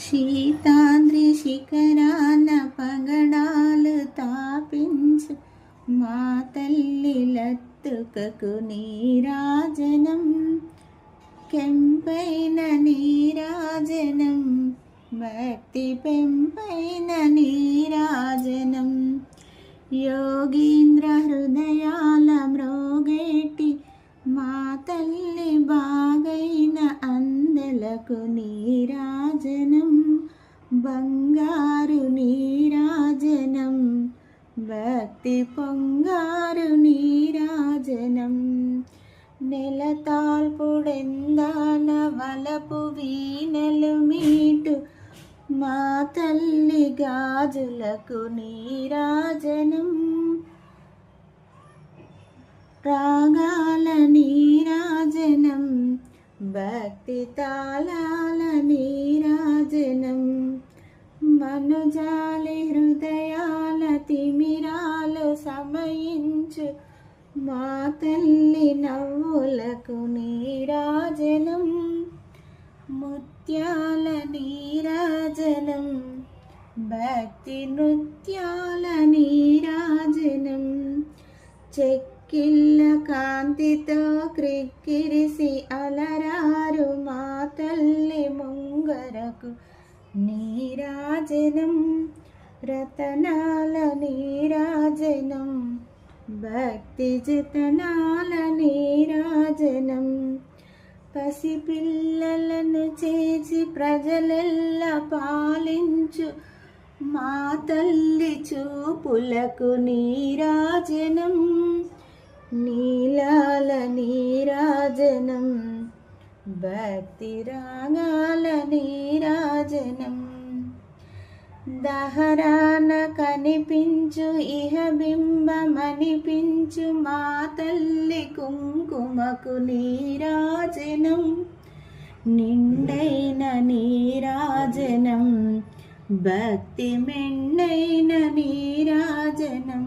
శీతాద్రి శిఖరాన పగడాలు తాపించు మా తల్లి లత్తుకకు నీరాజనం, కెంపైన నీరాజనం, భక్తి పెంపైన నీరాజనం. యోగీంద్ర హృదయాల మ్రోగేటి మా తల్లి బాగైన అందలకు నీరాజనం, బంగారు నీరాజనం, భక్తి పొంగారు నీరాజనం. నెలతాల్పుడెందాన వలపు వీణలు మీటు మా తల్లి గాజులకు నీరాజనం, రాగాల నీరాజనం, భక్తి తాళాల నీరాజనం. మనుజాలి హృదయాల తిమిరాలు సమయించు మా తల్లి నవ్వులకు నీరాజనం, ముత్యాల నీరాజనం, భక్తి నృత్యాల నీరాజనం. చెక్కిళ్ళ కాంతితో క్రిక్కిరిసి అలరారు మా తల్లి ముంగరకు నీరాజనం, రతనాల నీరాజనం, భక్తి జతనాల నీరాజనం. పసిపిల్లలను చేసి ప్రజలెల్లా పాలించు మా తల్లి చూపులకు నీరాజనం, నీలాల నీరాజనం, భక్తి రాగాల నీరాజనం. దహరాన కనిపించు ఇహ బింబమనిపించు మా తల్లి కుంకుమకు నీరాజనం, నిండైన నీరాజనం, భక్తి మెండైన నీరాజనం.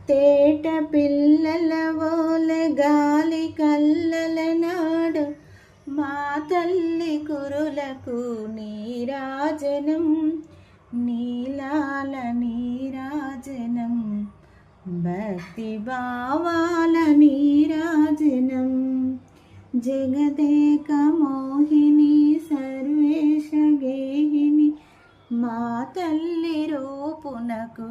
తేట పిల్లల ఓలె గాలి కల్లల నాడు మా తల్లి కురులకు నీరాజనం, నీలాల నీరాజనం, భక్తి భావాల నీరాజనం. జగదేక మోహిని సర్వేశ గేహిని మా తల్లి రూపునకు